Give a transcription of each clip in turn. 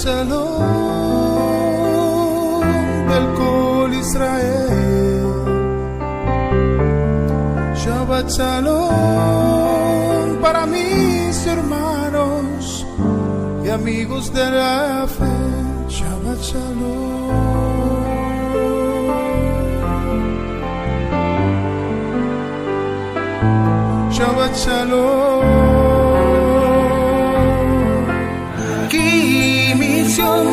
Shalom del Kol Israel. Shabbat Shalom para mis hermanos y amigos de la fe. Shabbat Shalom. Shabbat Shalom. Ki misión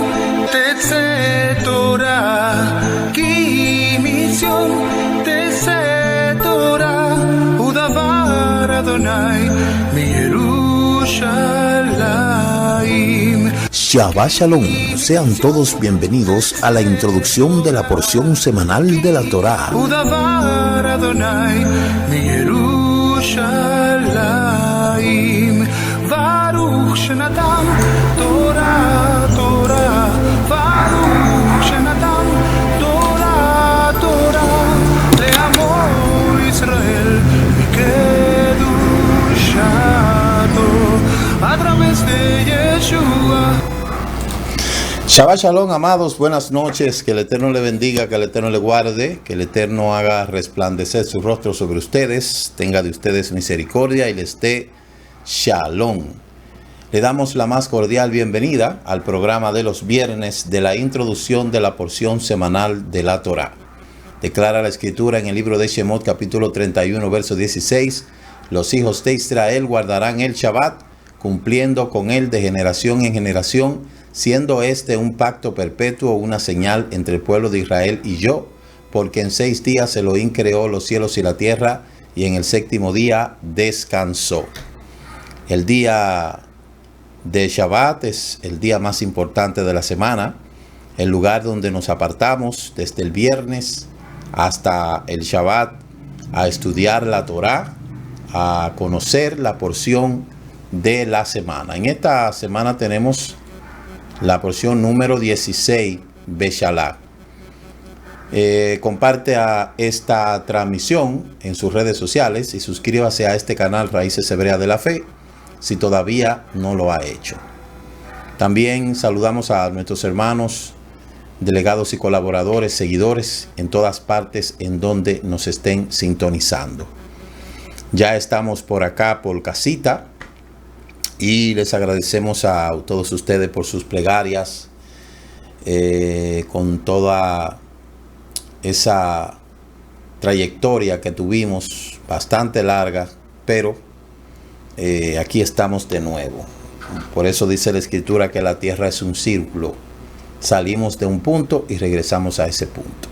Tetze Torah, Ki misión Tetze Torah, Udavar Adonai Yerushalayim. Shabbat Shalom, sean todos bienvenidos a la introducción de la porción semanal de la Torá. Udavar Adonai Yerushalayim, Baruch Shenatan Torah, Torah, Baruch Shenatan Torah, Torah, Le'amo Israel Mikedushato, a través de Yeshua. Shabbat Shalom, amados, buenas noches, que el Eterno le bendiga, que el Eterno le guarde, que el Eterno haga resplandecer su rostro sobre ustedes, tenga de ustedes misericordia y les dé Shalom. Le damos la más cordial bienvenida al programa de los viernes de la introducción de la porción semanal de la Torá. Declara la Escritura en el libro de Shemot, capítulo 31, verso 16, los hijos de Israel guardarán el Shabbat, cumpliendo con él de generación en generación, siendo este un pacto perpetuo, una señal entre el pueblo de Israel y yo, porque en 6 días Elohim creó los cielos y la tierra, y en el 7º día descansó. El día de Shabbat es el día más importante de la semana, el lugar donde nos apartamos desde el viernes hasta el Shabbat a estudiar la Torá, a conocer la porción de la semana. En esta semana tenemos la porción número 16, Beshalach. Comparte a esta transmisión en sus redes sociales y suscríbase a este canal Raíces Hebreas de la Fe si todavía no lo ha hecho. También saludamos a nuestros hermanos, delegados y colaboradores, seguidores en todas partes en donde nos estén sintonizando. Ya estamos por acá, por casita, y les agradecemos a todos ustedes por sus plegarias, con toda esa trayectoria que tuvimos, bastante larga, pero aquí estamos de nuevo. Por eso dice la Escritura que la tierra es un círculo. Salimos de un punto y regresamos a ese punto.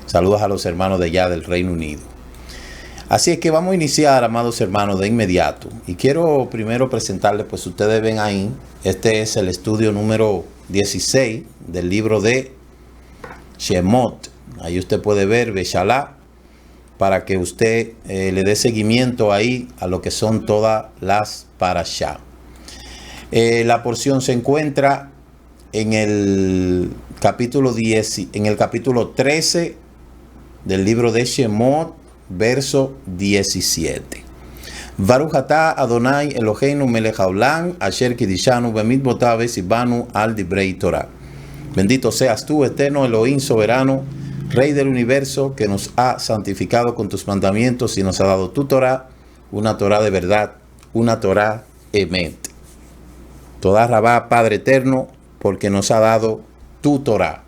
Saludos a los hermanos de allá del Reino Unido. Así es que vamos a iniciar, amados hermanos, de inmediato. Y quiero primero presentarles, pues ustedes ven ahí, este es el estudio número 16 del libro de Shemot. Ahí usted puede ver Beshalach, para que usted le dé seguimiento ahí a lo que son todas las parashá. La porción se encuentra en el capítulo 13 del libro de Shemot, verso 17. Baruch atah Adonai Eloheinu melech haolam asher kidishanu bemitzvotav v'tzivanu al divrei Torah. Bendito seas tú, eterno Elohim soberano, Rey del universo, que nos ha santificado con tus mandamientos y nos ha dado tu Torah, una Torah de verdad, una Torah emet. Toda Rabá, Padre eterno, porque nos ha dado tu Torah.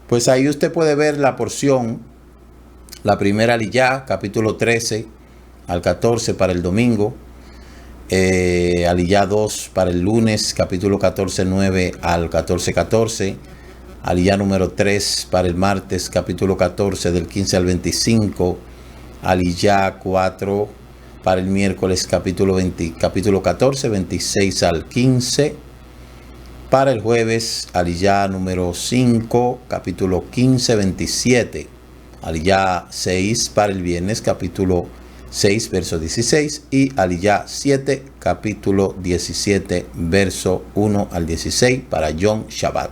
Pues ahí usted puede ver la porción, la primera aliyá, capítulo 13 al 14 para el domingo, aliyá 2 para el lunes, capítulo 14, 9 al 14, 14, aliyá número 3 para el martes, capítulo 14 del 15 al 25, aliyá 4 para el miércoles, capítulo 14, 26 al 15, para el jueves, aliyá número 5, capítulo 15, 27, aliyá 6 para el viernes, capítulo 6, verso 16, y aliyá 7, capítulo 17, verso 1 al 16, para Yom Shabbat.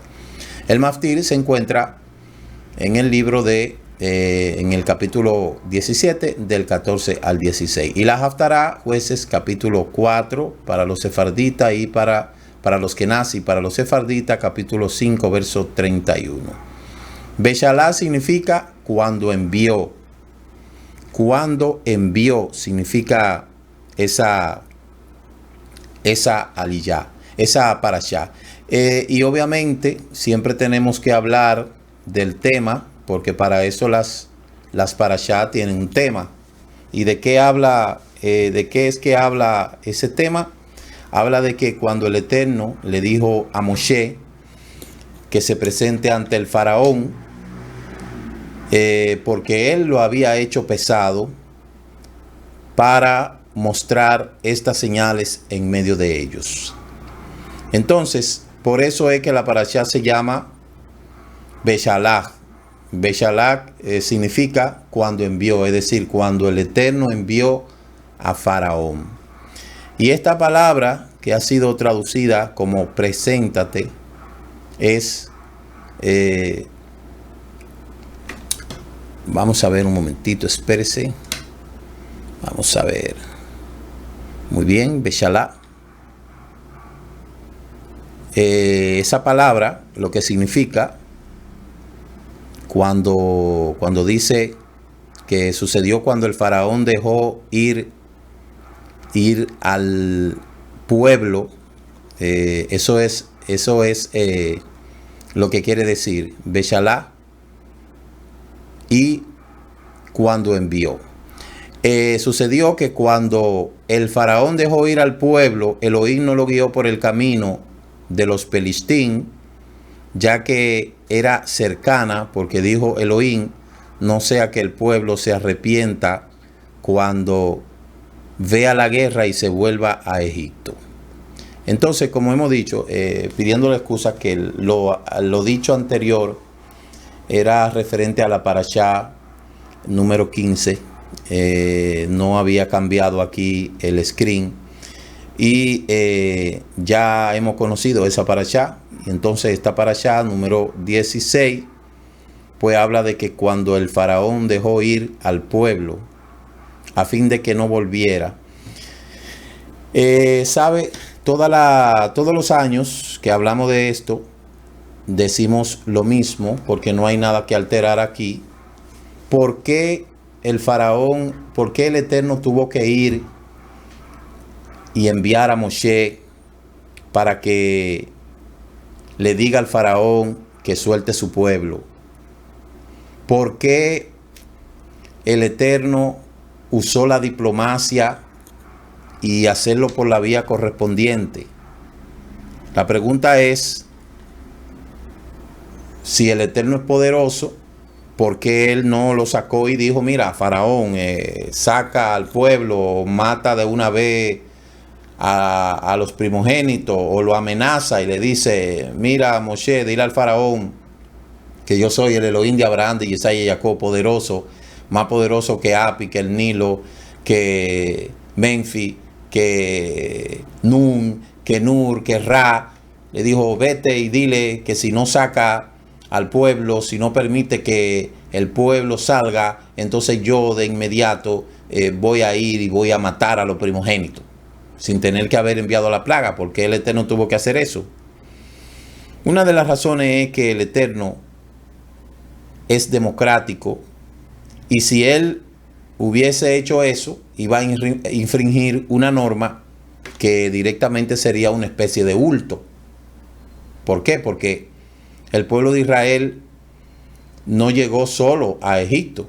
El Maftir se encuentra en el libro de, en el capítulo 17, del 14 al 16. Y la Haftará, Jueces, capítulo 4, para los sefarditas y para para los Kenazi, para los sefarditas, capítulo 5, verso 31. Beshalá significa cuando envió. Cuando envió significa esa aliyah, esa parashá. Y obviamente siempre tenemos que hablar del tema, porque para eso las parashá tienen un tema. ¿Y de qué habla? ¿De qué es que habla ese tema? Habla de que cuando el Eterno le dijo a Moshe que se presente ante el faraón, porque él lo había hecho pesado para mostrar estas señales en medio de ellos. Entonces, por eso es que la parashá se llama Beshalach. Beshalach significa cuando envió, es decir, cuando el Eterno envió a Faraón. Y esta palabra que ha sido traducida como preséntate es, vamos a ver un momentito, espérese. Vamos a ver. Muy bien, Beshalach. Esa palabra, lo que significa, cuando dice que sucedió cuando el faraón dejó ir al pueblo, eso es lo que quiere decir Beshalach, y cuando envió. Sucedió que cuando el faraón dejó ir al pueblo, Elohim no lo guió por el camino de los Pelistín, ya que era cercana, porque dijo Elohim, no sea que el pueblo se arrepienta cuando vea la guerra y se vuelva a Egipto. Entonces, como hemos dicho, pidiendo la excusa que lo dicho anterior era referente a la parashá número 15, no había cambiado aquí el screen, y ya hemos conocido esa parashá. Y entonces esta parashá número 16 pues habla de que cuando el faraón dejó ir al pueblo a fin de que no volviera, sabe, todos los años que hablamos de esto decimos lo mismo, porque no hay nada que alterar aquí. ¿Por qué el faraón, por qué el Eterno tuvo que ir y enviar a Moshe para que le diga al faraón que suelte su pueblo? ¿Por qué el Eterno usó la diplomacia y hacerlo por la vía correspondiente? La pregunta es, si el Eterno es poderoso, ¿por qué él no lo sacó y dijo, mira, faraón, saca al pueblo, mata de una vez a los primogénitos, o lo amenaza y le dice, mira, Moshe, dile al faraón que yo soy el Elohim de Abraham, de Isaac y Jacob, poderoso, más poderoso que Api, que el Nilo, que Menfi, que Nun, que Nur, que Ra? Le dijo, vete y dile que si no saca al pueblo, si no permite que el pueblo salga, entonces yo de inmediato voy a ir y voy a matar a los primogénitos, sin tener que haber enviado la plaga. Porque el Eterno tuvo que hacer eso. Una de las razones es que el Eterno es democrático, y si él hubiese hecho eso, iba a infringir una norma que directamente sería una especie de hurto. ¿Por qué? Porque el pueblo de Israel no llegó solo a Egipto,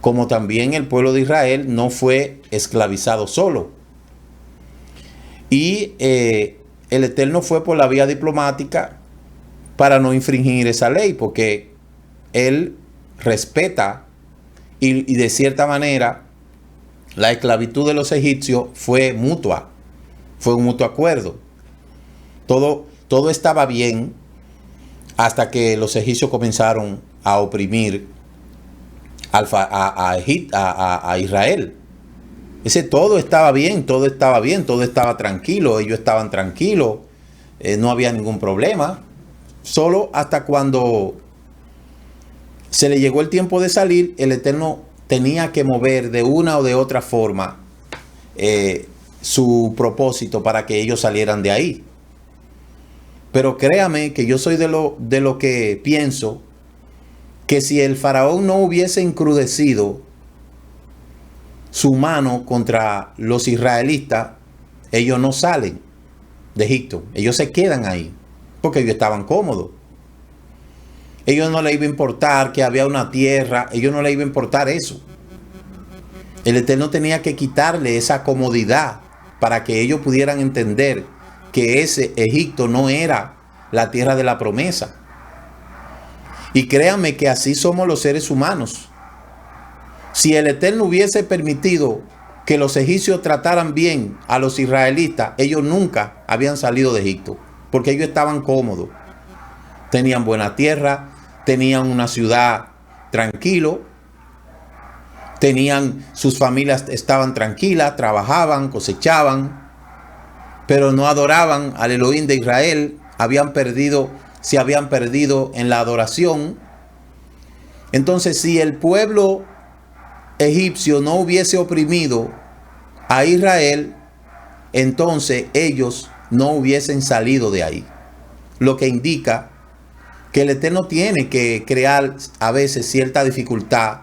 como también el pueblo de Israel no fue esclavizado solo. Y el Eterno fue por la vía diplomática para no infringir esa ley, porque él respeta y de cierta manera la esclavitud de los egipcios fue mutua, fue un mutuo acuerdo. Todo estaba bien hasta que los egipcios comenzaron a oprimir a Israel. Todo estaba bien, todo estaba tranquilo, ellos estaban tranquilos, no había ningún problema. Solo hasta cuando se le llegó el tiempo de salir, el Eterno tenía que mover de una o de otra forma su propósito para que ellos salieran de ahí. Pero créame que yo soy de lo que pienso que si el faraón no hubiese encrudecido su mano contra los israelitas, ellos no salen de Egipto. Ellos se quedan ahí porque ellos estaban cómodos. Ellos no les iba a importar que había una tierra. Ellos no les iba a importar eso. El Eterno tenía que quitarle esa comodidad para que ellos pudieran entender que ese Egipto no era la tierra de la promesa. Y créanme que así somos los seres humanos. Si el Eterno hubiese permitido que los egipcios trataran bien a los israelitas, ellos nunca habían salido de Egipto, porque ellos estaban cómodos. Tenían buena tierra, tenían una ciudad tranquilo, sus familias estaban tranquilas, trabajaban, cosechaban, pero no adoraban al Elohim de Israel, se habían perdido en la adoración. Entonces, si el pueblo egipcio no hubiese oprimido a Israel, entonces ellos no hubiesen salido de ahí. Lo que indica que el Eterno tiene que crear a veces cierta dificultad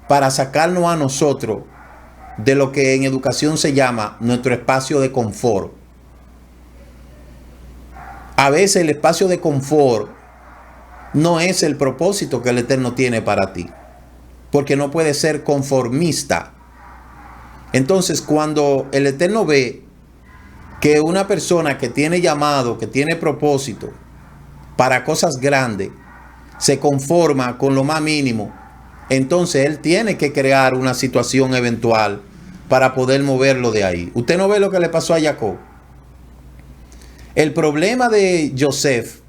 para sacarnos a nosotros de lo que en educación se llama nuestro espacio de confort. A veces el espacio de confort no es el propósito que el Eterno tiene para ti, porque no puede ser conformista. Entonces, cuando el Eterno ve que una persona que tiene llamado, que tiene propósito para cosas grandes, se conforma con lo más mínimo, entonces Él tiene que crear una situación eventual para poder moverlo de ahí. Usted no ve lo que le pasó a Jacob. El problema de Joseph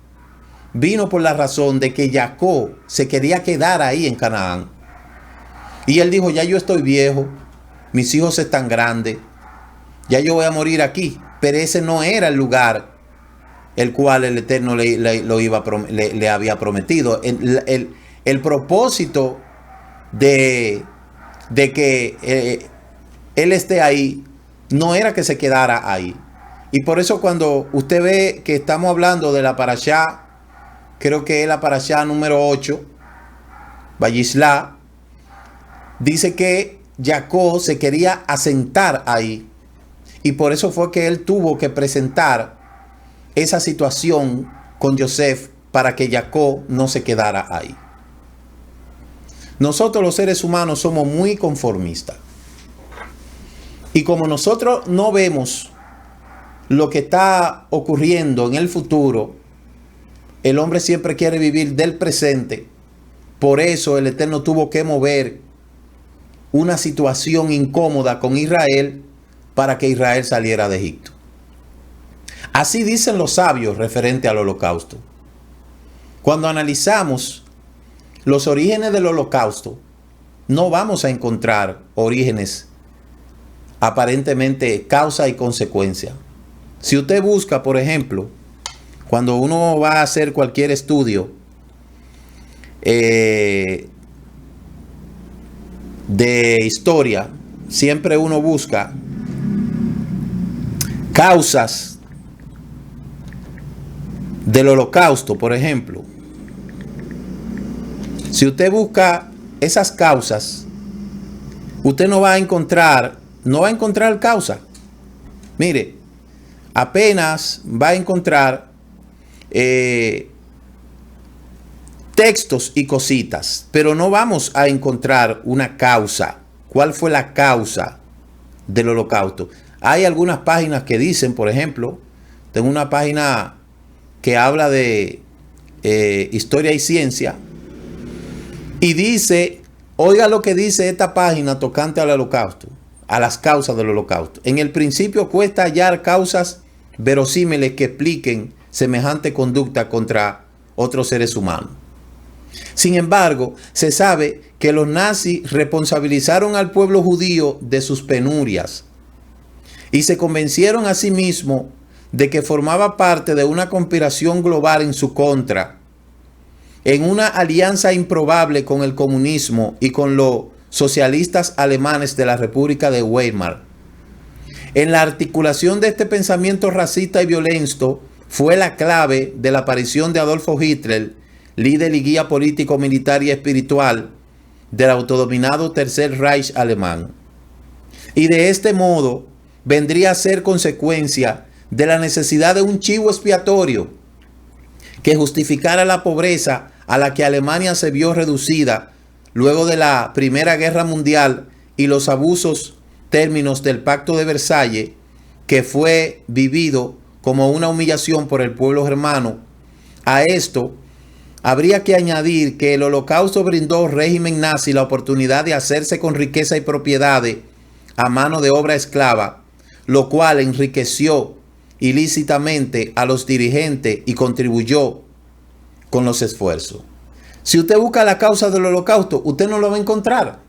vino por la razón de que Jacob se quería quedar ahí en Canaán. Y él dijo, ya yo estoy viejo, mis hijos están grandes, ya yo voy a morir aquí. Pero ese no era el lugar el cual el Eterno le había prometido. El propósito de que él esté ahí no era que se quedara ahí. Y por eso cuando usted ve que estamos hablando de la parashá, creo que es la parashá número 8, Vayislá, dice que Jacob se quería asentar ahí. Y por eso fue que él tuvo que presentar esa situación con Joseph para que Jacob no se quedara ahí. Nosotros los seres humanos somos muy conformistas. Y como nosotros no vemos lo que está ocurriendo en el futuro, el hombre siempre quiere vivir del presente. Por eso el Eterno tuvo que mover una situación incómoda con Israel para que Israel saliera de Egipto. Así dicen los sabios referente al holocausto. Cuando analizamos los orígenes del holocausto, no vamos a encontrar orígenes aparentemente causa y consecuencia. Si usted busca, por ejemplo, cuando uno va a hacer cualquier estudio de historia, siempre uno busca causas del holocausto, por ejemplo. Si usted busca esas causas, usted no va a encontrar causa. Mire, apenas va a encontrar textos y cositas, pero no vamos a encontrar una causa. ¿Cuál fue la causa del holocausto? Hay algunas páginas que dicen, por ejemplo, tengo una página que habla de historia y ciencia, y dice, oiga lo que dice esta página tocante al holocausto, a las causas del holocausto. En el principio cuesta hallar causas verosímiles que expliquen semejante conducta contra otros seres humanos. Sin embargo, se sabe que los nazis responsabilizaron al pueblo judío de sus penurias y se convencieron a sí mismos de que formaba parte de una conspiración global en su contra, en una alianza improbable con el comunismo y con los socialistas alemanes de la República de Weimar. En la articulación de este pensamiento racista y violento fue la clave de la aparición de Adolfo Hitler, líder y guía político, militar y espiritual del autodominado Tercer Reich alemán. Y de este modo vendría a ser consecuencia de la necesidad de un chivo expiatorio que justificara la pobreza a la que Alemania se vio reducida luego de la Primera Guerra Mundial y los abusos términos del Pacto de Versalles, que fue vivido como una humillación por el pueblo germano. A esto habría que añadir que el Holocausto brindó al régimen nazi la oportunidad de hacerse con riqueza y propiedades a mano de obra esclava, lo cual enriqueció ilícitamente a los dirigentes y contribuyó con los esfuerzos. Si usted busca la causa del Holocausto, usted no lo va a encontrar.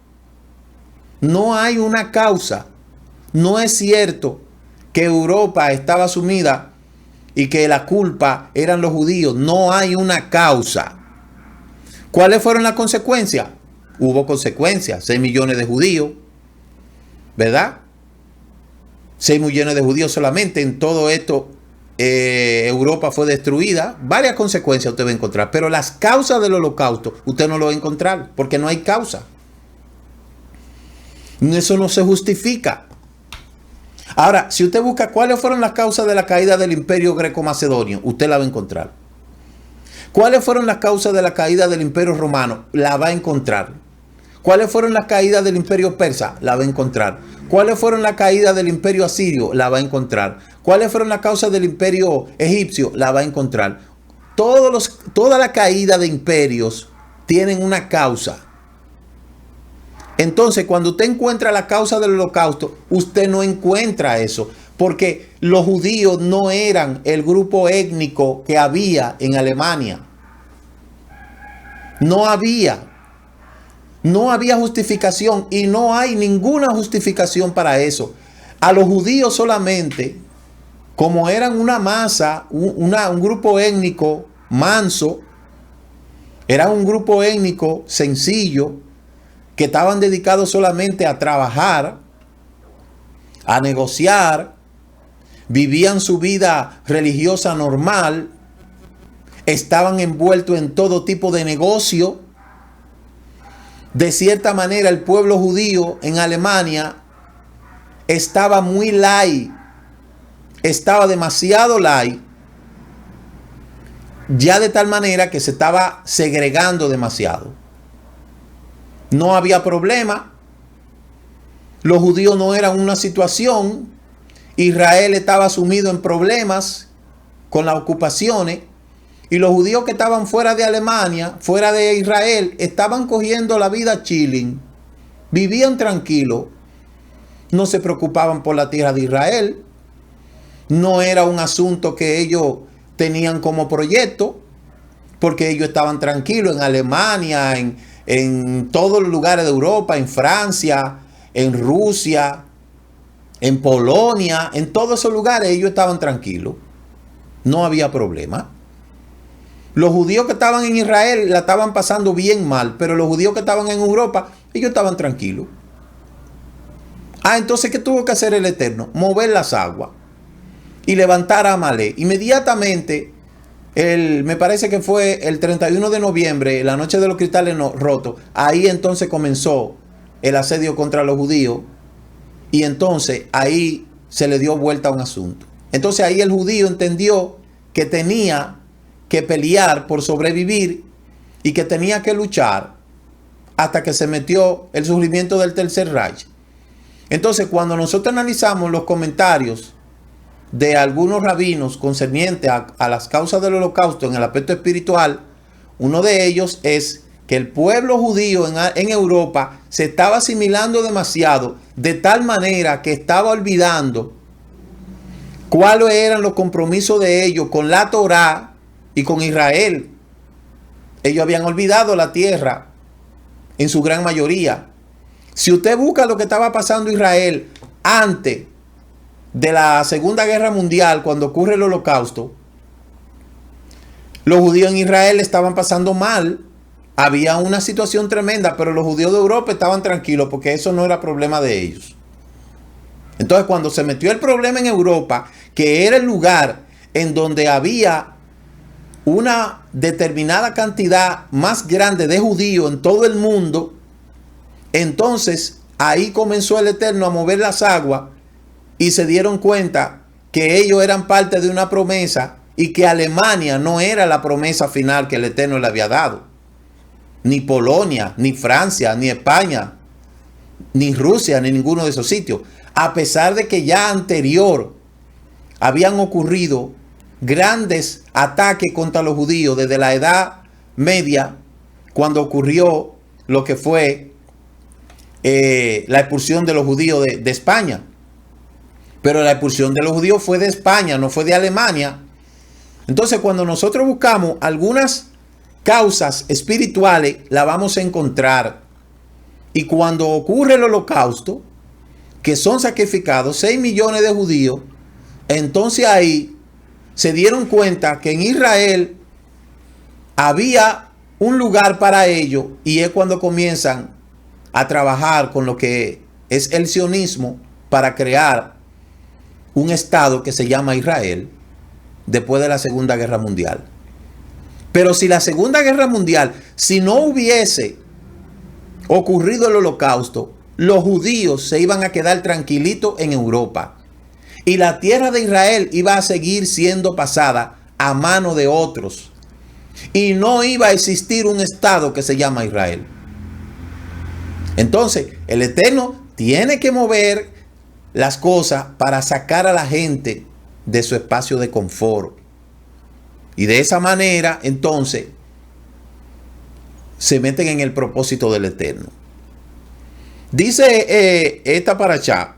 No hay una causa. No es cierto que Europa estaba sumida y que la culpa eran los judíos. No hay una causa. ¿Cuáles fueron las consecuencias? Hubo consecuencias. 6 millones de judíos, ¿verdad? 6 millones de judíos solamente. En todo esto, Europa fue destruida. Varias consecuencias usted va a encontrar. Pero las causas del Holocausto, usted no lo va a encontrar porque no hay causa. Eso no se justifica. Ahora, si usted busca cuáles fueron las causas de la caída del Imperio Greco-Macedonio, usted la va a encontrar. ¿Cuáles fueron las causas de la caída del Imperio Romano? La va a encontrar. ¿Cuáles fueron las caídas del Imperio Persa? La va a encontrar. ¿Cuáles fueron las caídas del Imperio Asirio? La va a encontrar. ¿Cuáles fueron las causas del Imperio Egipcio? La va a encontrar. Toda la caída de imperios tienen una causa. Entonces, cuando usted encuentra la causa del Holocausto, usted no encuentra eso, porque los judíos no eran el grupo étnico que había en Alemania. No había justificación y no hay ninguna justificación para eso. A los judíos solamente, como eran una masa, un grupo étnico manso, era un grupo étnico sencillo, que estaban dedicados solamente a trabajar, a negociar, vivían su vida religiosa normal, estaban envueltos en todo tipo de negocio. De cierta manera, el pueblo judío en Alemania estaba muy light, estaba demasiado light, ya de tal manera que se estaba segregando demasiado. No había problema. Los judíos no eran una situación. Israel estaba sumido en problemas con las ocupaciones. Y los judíos que estaban fuera de Alemania, fuera de Israel, estaban cogiendo la vida chilling. Vivían tranquilos. No se preocupaban por la tierra de Israel. No era un asunto que ellos tenían como proyecto, porque ellos estaban tranquilos en Alemania, en todos los lugares de Europa, en Francia, en Rusia, en Polonia, en todos esos lugares ellos estaban tranquilos. No había problema. Los judíos que estaban en Israel la estaban pasando bien mal, pero los judíos que estaban en Europa, ellos estaban tranquilos. Entonces, ¿qué tuvo que hacer el Eterno? Mover las aguas y levantar a Amalek. Inmediatamente, me parece que fue el 31 de noviembre, la noche de los cristales rotos. Ahí entonces comenzó el asedio contra los judíos. Y entonces ahí se le dio vuelta a un asunto. Entonces ahí el judío entendió que tenía que pelear por sobrevivir y que tenía que luchar hasta que se metió el surgimiento del Tercer Reich. Entonces, cuando nosotros analizamos los comentarios de algunos rabinos concernientes a las causas del Holocausto en el aspecto espiritual, uno de ellos es que el pueblo judío en Europa se estaba asimilando demasiado, de tal manera que estaba olvidando cuáles eran los compromisos de ellos con la Torá y con Israel. Ellos habían olvidado la tierra en su gran mayoría. Si usted busca lo que estaba pasando en Israel antes de la Segunda Guerra Mundial, cuando ocurre el Holocausto, los judíos en Israel estaban pasando mal. Había una situación tremenda, pero los judíos de Europa estaban tranquilos porque eso no era problema de ellos. Entonces, cuando se metió el problema en Europa, que era el lugar en donde había una determinada cantidad más grande de judíos en todo el mundo, entonces ahí comenzó el Eterno a mover las aguas y se dieron cuenta que ellos eran parte de una promesa y que Alemania no era la promesa final que el Eterno le había dado. Ni Polonia, ni Francia, ni España, ni Rusia, ni ninguno de esos sitios. A pesar de que ya anterior habían ocurrido grandes ataques contra los judíos desde la Edad Media, cuando ocurrió lo que fue la expulsión de los judíos de España. Pero la expulsión de los judíos fue de España, no fue de Alemania. Entonces, cuando nosotros buscamos algunas causas espirituales, la vamos a encontrar. Y cuando ocurre el holocausto, que son sacrificados 6 millones de judíos, entonces ahí se dieron cuenta que en Israel había un lugar para ellos, y es cuando comienzan a trabajar con lo que es el sionismo para crear un estado que se llama Israel después de la Segunda Guerra Mundial. Pero si la Segunda Guerra Mundial, si no hubiese ocurrido el holocausto, los judíos se iban a quedar tranquilitos en Europa y la tierra de Israel iba a seguir siendo pasada a mano de otros y no iba a existir un estado que se llama Israel. Entonces, el Eterno tiene que mover las cosas para sacar a la gente de su espacio de confort. Y de esa manera, entonces, se meten en el propósito del Eterno. Dice esta parashá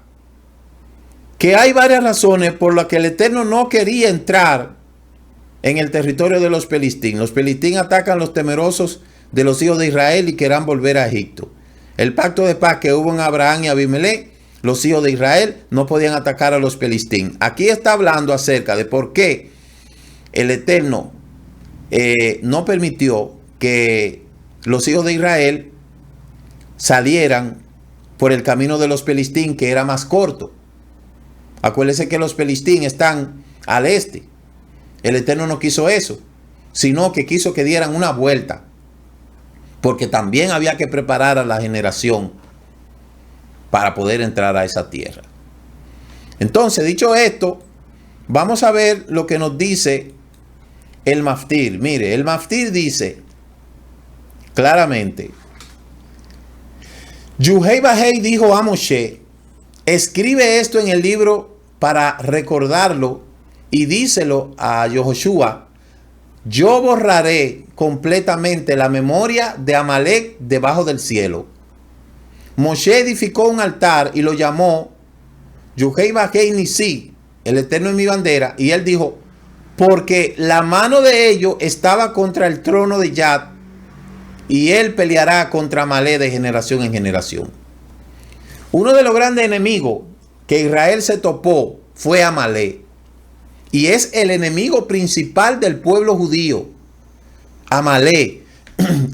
que hay varias razones por las que el Eterno no quería entrar en el territorio de los Pelistín. Los Pelistín atacan a los temerosos de los hijos de Israel y querrán volver a Egipto. El pacto de paz que hubo en Abraham y Abimelech, los hijos de Israel no podían atacar a los Pelistín. Aquí está hablando acerca de por qué el Eterno no permitió que los hijos de Israel salieran por el camino de los Pelistín, que era más corto. Acuérdense que los Pelistín están al este. El Eterno no quiso eso, sino que quiso que dieran una vuelta, porque también había que preparar a la generación para poder entrar a esa tierra. Entonces, dicho esto, vamos a ver lo que nos dice el Maftir. Mire, el Maftir dice claramente: Yuhei Bajei dijo a Moshe, escribe esto en el libro para recordarlo y díselo a Yehoshua, yo borraré completamente la memoria de Amalek debajo del cielo. Moshe edificó un altar y lo llamó Yuhei Bajei Nisi, el Eterno es mi bandera, y él dijo, porque la mano de ellos estaba contra el trono de Yad, y él peleará contra Amalek de generación en generación. Uno de los grandes enemigos que Israel se topó fue Amalek. Y es el enemigo principal del pueblo judío. Amalek,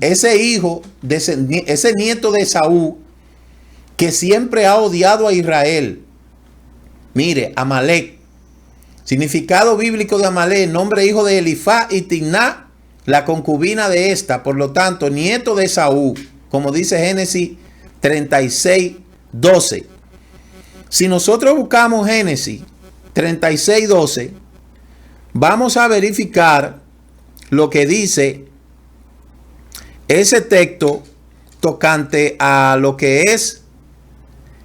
ese hijo, ese nieto de Esaú, que siempre ha odiado a Israel. Mire, Amalek, significado bíblico de Amalek, nombre hijo de Elifá y Timná, la concubina de esta, por lo tanto, nieto de Esaú, como dice Génesis 36:12. Si nosotros buscamos Génesis 36:12, vamos a verificar lo que dice ese texto tocante a lo que es,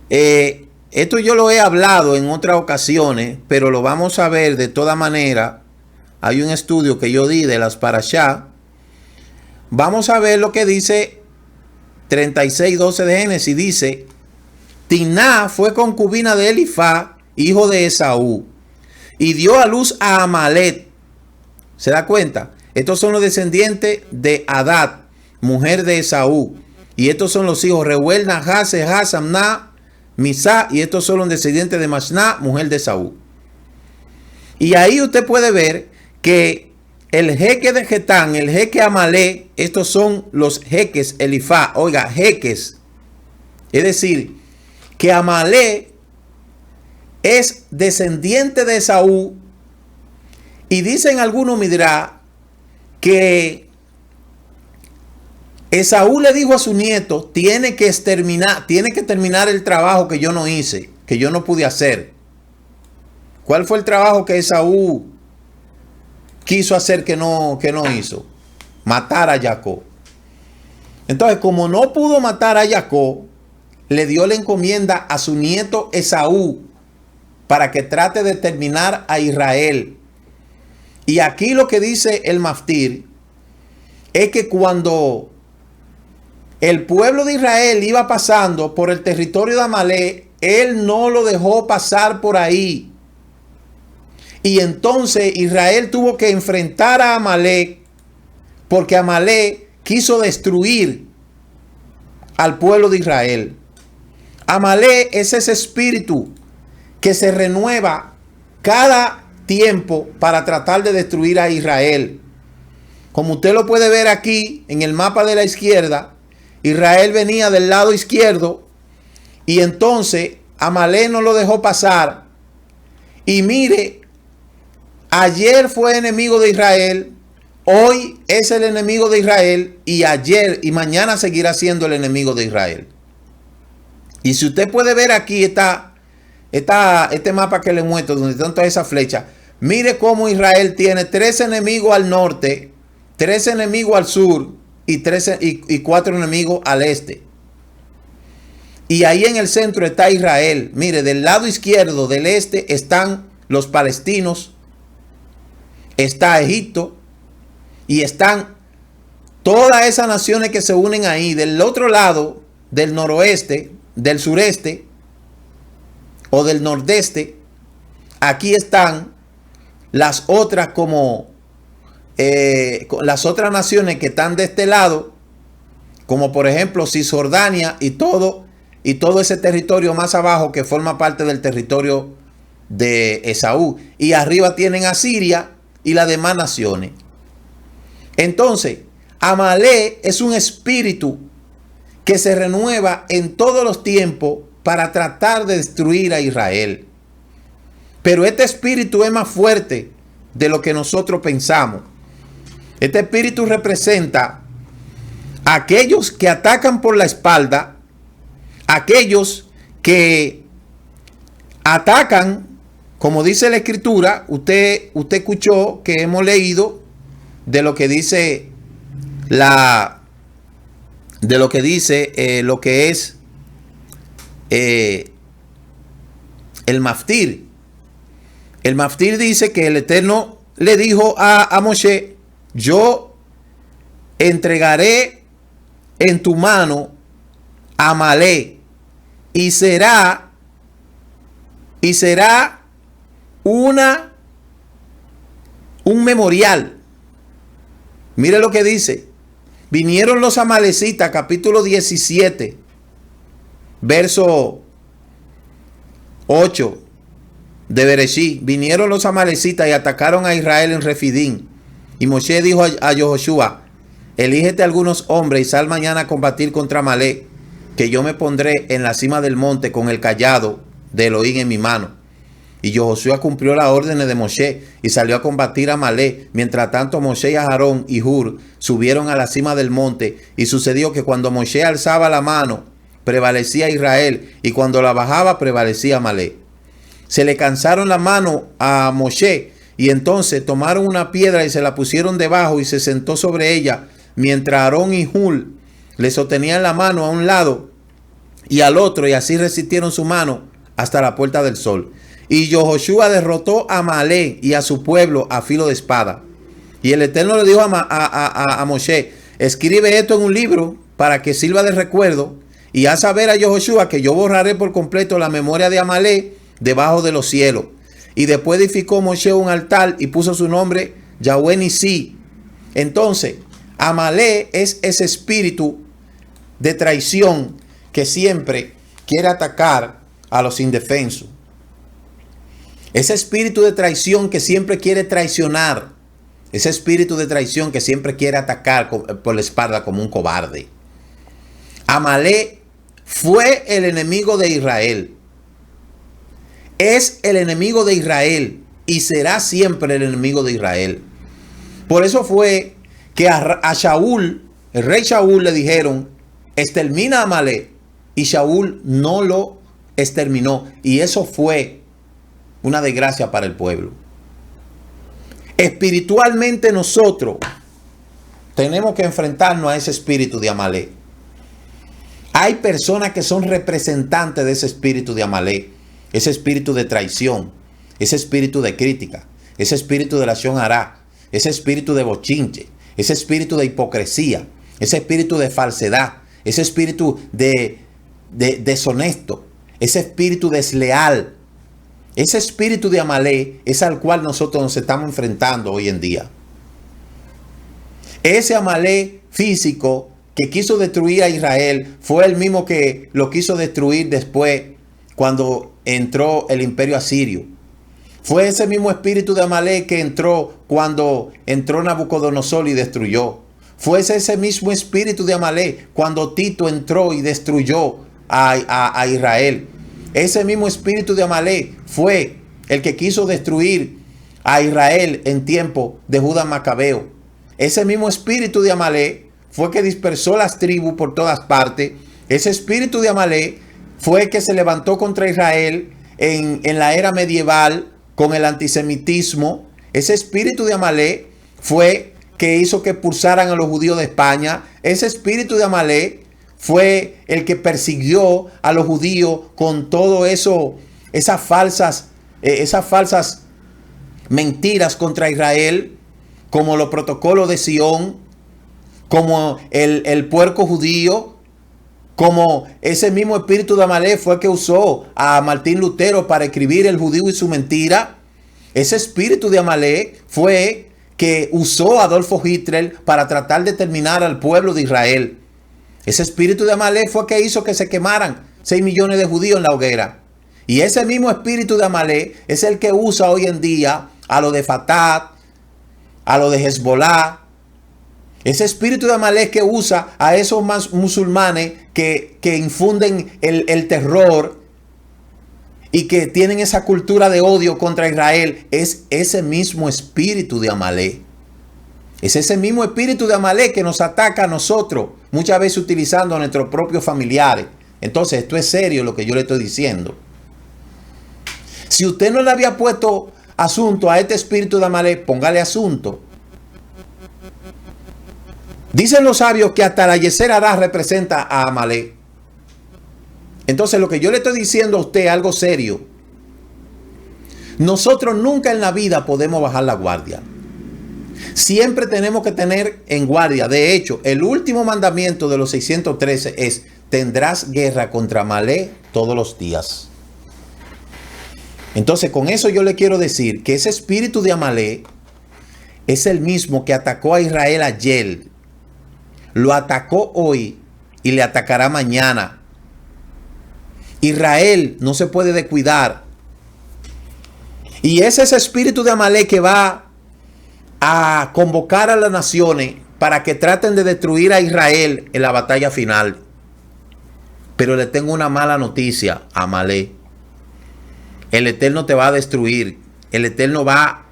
esto yo lo he hablado en otras ocasiones, pero lo vamos a ver de toda manera. Hay un estudio que yo di de las parashá. Vamos a ver lo que dice 36:12 de Génesis. Dice, Timná fue concubina de Elifá, hijo de Esaú, y dio a luz a Amalek. ¿Se da cuenta? Estos son los descendientes de Adad, mujer de Esaú. Y estos son los hijos Reuel, Nahas, Sehaz, Amná, Misá. Y estos son los descendientes de Mashná, mujer de Esaú. Y ahí usted puede ver que el jeque de Getán, el jeque Amalek, estos son los jeques Elifá. Oiga, jeques. Es decir, que Amalek es descendiente de Esaú. Y dicen algunos Midrash que Esaú le dijo a su nieto, tiene que terminar el trabajo que yo no hice, que yo no pude hacer. ¿Cuál fue el trabajo que Esaú quiso hacer que no hizo? Matar a Jacob. Entonces, como no pudo matar a Jacob, le dio la encomienda a su nieto Esaú para que trate de terminar a Israel. Y aquí lo que dice el Maftir es que cuando el pueblo de Israel iba pasando por el territorio de Amalek, él no lo dejó pasar por ahí. Y entonces Israel tuvo que enfrentar a Amalek porque Amalek quiso destruir al pueblo de Israel. Amalek es ese espíritu que se renueva cada tiempo para tratar de destruir a Israel. Como usted lo puede ver aquí en el mapa de la izquierda, Israel venía del lado izquierdo y entonces Amalek no lo dejó pasar. Y mire, ayer fue enemigo de Israel, hoy es el enemigo de Israel y ayer y mañana seguirá siendo el enemigo de Israel. Y si usted puede ver aquí este mapa que le muestro donde están todas esas flechas, mire cómo Israel tiene 3 enemigos al norte, 3 enemigos al sur y 4 enemigos al este. Y ahí en el centro está Israel. Mire, del lado izquierdo del este están los palestinos, está Egipto y están todas esas naciones que se unen ahí. Del otro lado, del noroeste, del sureste o del nordeste, aquí están las otras las otras naciones que están de este lado, como por ejemplo Cisjordania y todo ese territorio más abajo que forma parte del territorio de Esaú. Y arriba tienen a Siria y las demás naciones. Entonces, Amalek es un espíritu que se renueva en todos los tiempos para tratar de destruir a Israel. Pero este espíritu es más fuerte de lo que nosotros pensamos. Este espíritu representa a aquellos que atacan por la espalda, aquellos que atacan, como dice la escritura. Usted escuchó que hemos leído de lo que dice lo que es el Maftir. El Maftir dice que el Eterno le dijo a Moshe: yo entregaré en tu mano a Amalek y será un memorial. Mire lo que dice. Vinieron los amalecitas, capítulo 17, verso 8 de Bereshit. Vinieron los amalecitas y atacaron a Israel en Refidim. Y Moshe dijo a Yehoshua: elígete algunos hombres y sal mañana a combatir contra Amalek, que yo me pondré en la cima del monte con el cayado de Elohim en mi mano. Y Yehoshua cumplió las órdenes de Moshe y salió a combatir a Amalek. Mientras tanto, Moshe y Aarón y Hur subieron a la cima del monte. Y sucedió que cuando Moshe alzaba la mano, prevalecía Israel, y cuando la bajaba, prevalecía Amalek. Se le cansaron la mano a Moshe, y entonces tomaron una piedra y se la pusieron debajo y se sentó sobre ella, mientras Aarón y Hur le sostenían la mano a un lado y al otro, y así resistieron su mano hasta la puerta del sol. Y Yehoshua derrotó a Amalek y a su pueblo a filo de espada. Y el Eterno le dijo a Moshe: escribe esto en un libro para que sirva de recuerdo, y haz saber a Yehoshua que yo borraré por completo la memoria de Amalek debajo de los cielos. Y después edificó Moshe un altar y puso su nombre Yahweh Nisí. Entonces, Amalek es ese espíritu de traición que siempre quiere atacar a los indefensos. Ese espíritu de traición que siempre quiere traicionar. Ese espíritu de traición que siempre quiere atacar por la espalda como un cobarde. Amalek fue el enemigo de Israel. es el enemigo de Israel y será siempre el enemigo de Israel. Por eso fue que a Shaul, el rey Shaul, le dijeron, extermina a Amalek, y Shaul no lo exterminó, y eso fue una desgracia para el pueblo. Espiritualmente nosotros tenemos que enfrentarnos a ese espíritu de Amalek. Hay personas que son representantes de ese espíritu de Amalek, ese espíritu de traición, ese espíritu de crítica, ese espíritu de lashon hará, ese espíritu de bochinche, ese espíritu de hipocresía, ese espíritu de falsedad, ese espíritu de deshonesto, ese espíritu desleal. Ese espíritu de Amalek es al cual nosotros nos estamos enfrentando hoy en día. Ese Amalek físico que quiso destruir a Israel fue el mismo que lo quiso destruir después cuando entró el imperio asirio. Fue ese mismo espíritu de Amalek que entró cuando entró Nabucodonosor y destruyó. Fue ese mismo espíritu de Amalek cuando Tito entró y destruyó a Israel. Ese mismo espíritu de Amalek fue el que quiso destruir a Israel en tiempo de Judas Macabeo. Ese mismo espíritu de Amalek fue que dispersó las tribus por todas partes. Ese espíritu de Amalek fue que se levantó contra Israel en la era medieval con el antisemitismo. Ese espíritu de Amalek fue que hizo que expulsaran a los judíos de España. Ese espíritu de Amalek fue el que persiguió a los judíos con todo eso, esas falsas mentiras contra Israel, como los protocolos de Sion, como el puerco judío, como ese mismo espíritu de Amalek fue que usó a Martín Lutero para escribir El Judío y su mentira. Ese espíritu de Amalek fue que usó a Adolfo Hitler para tratar de terminar al pueblo de Israel. Ese espíritu de Amalek fue que hizo que se quemaran 6 millones de judíos en la hoguera. Y ese mismo espíritu de Amalek es el que usa hoy en día a lo de Fatah, a lo de Hezbollah. Ese espíritu de Amalek que usa a esos más musulmanes que infunden el terror y que tienen esa cultura de odio contra Israel. Es ese mismo espíritu de Amalek. Es ese mismo espíritu de Amalek que nos ataca a nosotros, muchas veces utilizando a nuestros propios familiares. Entonces, esto es serio lo que yo le estoy diciendo. Si usted no le había puesto asunto a este espíritu de Amalek, póngale asunto. Dicen los sabios que hasta la Yeser Hará representa a Amalek. Entonces, lo que yo le estoy diciendo a usted es algo serio. Nosotros nunca en la vida podemos bajar la guardia. Siempre tenemos que tener en guardia. De hecho, el último mandamiento de los 613 es: tendrás guerra contra Amalek todos los días. Entonces, con eso yo le quiero decir que ese espíritu de Amalek es el mismo que atacó a Israel ayer, lo atacó hoy y le atacará mañana. Israel no se puede descuidar. Y es ese espíritu de Amalek que va a convocar a las naciones para que traten de destruir a Israel en la batalla final. Pero le tengo una mala noticia a Amalek. El Eterno te va a destruir. El Eterno va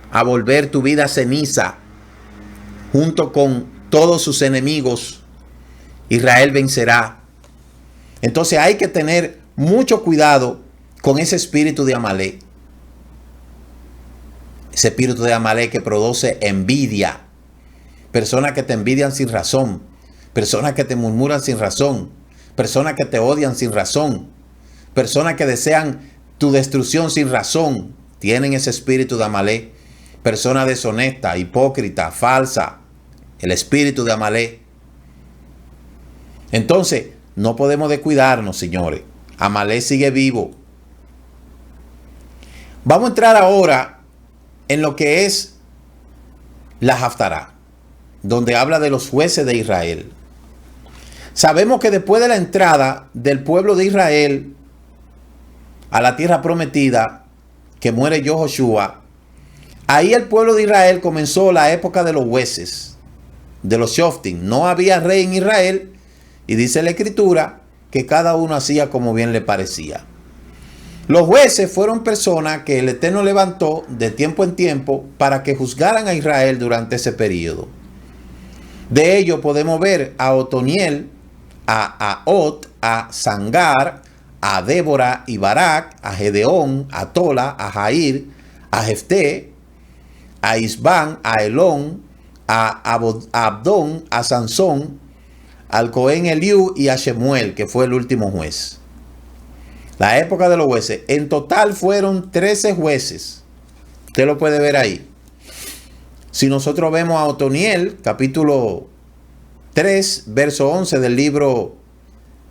a volver tu vida ceniza junto con todos sus enemigos. Israel vencerá. Entonces hay que tener mucho cuidado con ese espíritu de Amalek. Ese espíritu de Amalek que produce envidia. Personas que te envidian sin razón. Personas que te murmuran sin razón. Personas que te odian sin razón. Personas que desean tu destrucción sin razón. Tienen ese espíritu de Amalek. Personas deshonestas, hipócritas, falsas. El espíritu de Amalek. Entonces, no podemos descuidarnos, señores. Amalek sigue vivo. Vamos a entrar ahora en lo que es la Haftará, donde habla de los jueces de Israel. Sabemos que después de la entrada del pueblo de Israel a la tierra prometida, que muere Joshua, ahí el pueblo de Israel comenzó la época de los jueces, de los shoftim. No había rey en Israel y dice la escritura que cada uno hacía como bien le parecía. Los jueces fueron personas que el Eterno levantó de tiempo en tiempo para que juzgaran a Israel durante ese periodo. De ello podemos ver a Otoniel, a Ahot, a Sangar, a Débora y Barak, a Gedeón, a Tola, a Jair, a Jefté, a Isbán, a Elón, a Abdón, a Sansón, al Cohen Eliú y a Shemuel, que fue el último juez. La época de los jueces. En total fueron 13 jueces. Usted lo puede ver ahí. Si nosotros vemos a Otoniel, capítulo 3, verso 11 del libro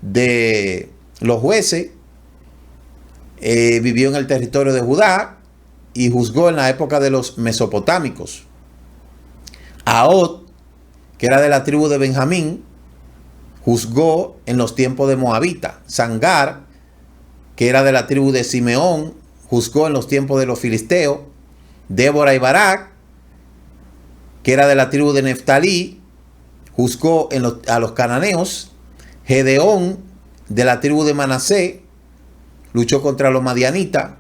de los jueces, vivió en el territorio de Judá y juzgó en la época de los mesopotámicos. Ahot, que era de la tribu de Benjamín, juzgó en los tiempos de Moabita. Sangar, que era de la tribu de Simeón, juzgó en los tiempos de los filisteos. Débora y Barak, que era de la tribu de Neftalí, juzgó a los cananeos. Gedeón, de la tribu de Manasés, luchó contra los madianitas.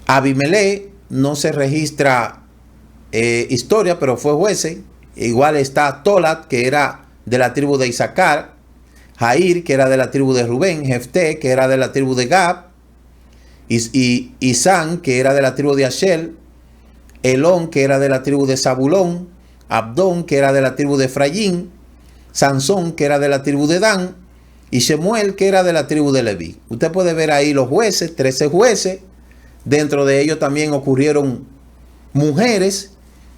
Abimelech, no se registra historia, pero fue juez. Igual está Tolat, que era de la tribu de Isaacar. Jair, que era de la tribu de Rubén. Jefté, que era de la tribu de Gad. Y Isán, que era de la tribu de Asher. Elón, que era de la tribu de Zabulón. Abdón, que era de la tribu de Efraín. Sansón, que era de la tribu de Dan. Y Shemuel, que era de la tribu de Leví. Usted puede ver ahí los jueces, 13 jueces. Dentro de ellos también ocurrieron mujeres,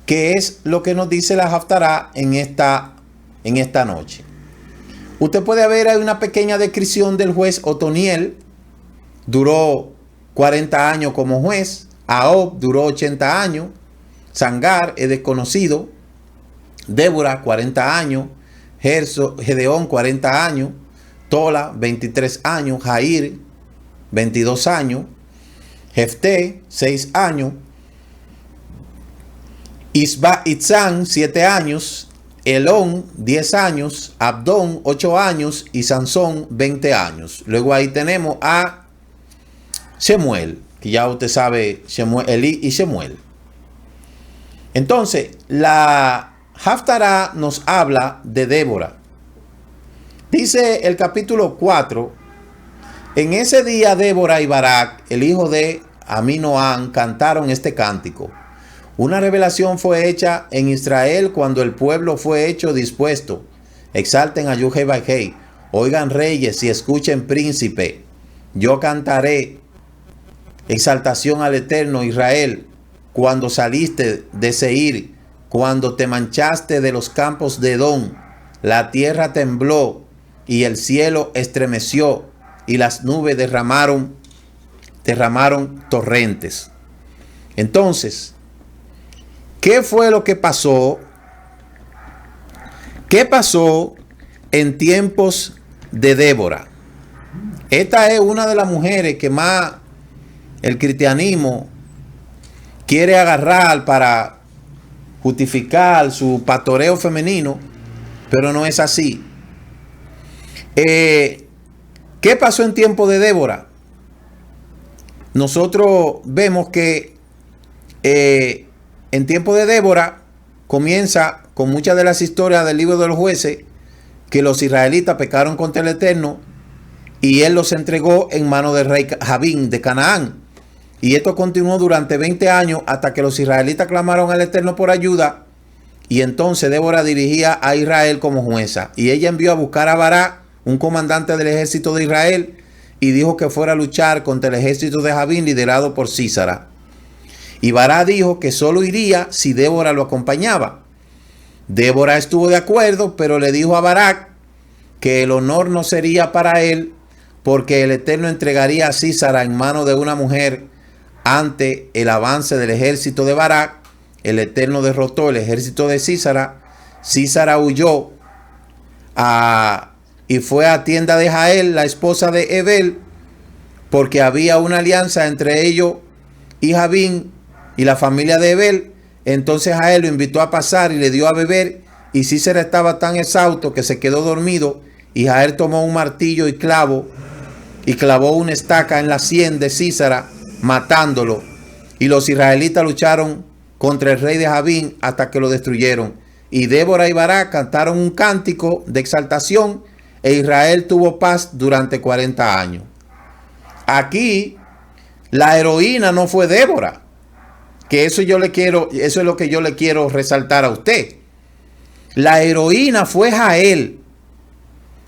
que es lo que nos dice la Haftará en esta noche. Usted puede ver ahí una pequeña descripción del juez Otoniel. Duró 40 años como juez. Ahot duró 80 años. Sangar es desconocido. Débora 40 años. Gedeón 40 años. Tola 23 años. Jair 22 años. Jefté 6 años. Itzán 7 años. Elón 10 años. Abdón 8 años. Y Sansón 20 años. Luego ahí tenemos a Shemuel, que ya usted sabe, Elí y Shemuel. Entonces, la Haftará nos habla de Débora. Dice el capítulo 4: en ese día Débora y Barak, el hijo de Aminoam, cantaron este cántico. Una revelación fue hecha en Israel cuando el pueblo fue hecho dispuesto. Exalten a Yuhei, oigan reyes y escuchen príncipe. Yo cantaré exaltación al Eterno Israel, cuando saliste de Seir, cuando te manchaste de los campos de Edom. La tierra tembló y el cielo estremeció y las nubes derramaron torrentes. Entonces, ¿qué fue lo que pasó? ¿Qué pasó en tiempos de Débora? Esta es una de las mujeres que más el cristianismo quiere agarrar para justificar su pastoreo femenino, pero no es así. ¿Qué pasó en tiempo de Débora? Nosotros vemos que en tiempo de Débora comienza con muchas de las historias del libro de los jueces, que los israelitas pecaron contra el Eterno y él los entregó en manos del rey Jabín de Canaán. Y esto continuó durante 20 años hasta que los israelitas clamaron al Eterno por ayuda. Y entonces Débora dirigía a Israel como jueza. Y ella envió a buscar a Barak, un comandante del ejército de Israel, y dijo que fuera a luchar contra el ejército de Jabín liderado por Sísara. Y Barak dijo que solo iría si Débora lo acompañaba. Débora estuvo de acuerdo, pero le dijo a Barak que el honor no sería para él, porque el Eterno entregaría a Sísara en manos de una mujer. Ante el avance del ejército de Barak, el Eterno derrotó el ejército de Sísara. Sísara huyó y fue a tienda de Jael, la esposa de Ebel, porque había una alianza entre ellos y Jabín y la familia de Ebel. Entonces Jael lo invitó a pasar y le dio a beber, y Sísara estaba tan exhausto que se quedó dormido, y Jael tomó un martillo y clavo y clavó una estaca en la sien de Sísara, matándolo. Y los israelitas lucharon contra el rey de Jabín hasta que lo destruyeron. Y Débora y Barak cantaron un cántico de exaltación, e Israel tuvo paz durante 40 años. Aquí la heroína no fue Débora, que eso es lo que yo le quiero resaltar a usted. La heroína fue Jael,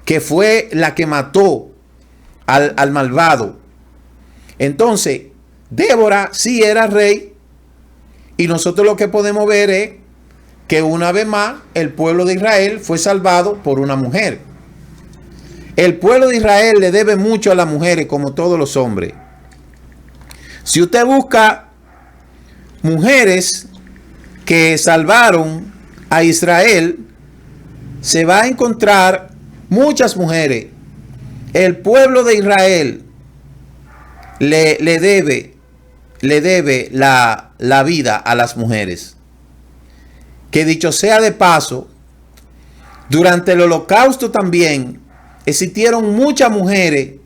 que fue la que mató al malvado. Entonces, Débora sí era rey, y nosotros lo que podemos ver es que una vez más el pueblo de Israel fue salvado por una mujer. El pueblo de Israel le debe mucho a las mujeres, como todos los hombres. Si usted busca mujeres que salvaron a Israel, se va a encontrar muchas mujeres. El pueblo de Israel le debe la vida a las mujeres. Que dicho sea de paso, durante el Holocausto también existieron muchas mujeres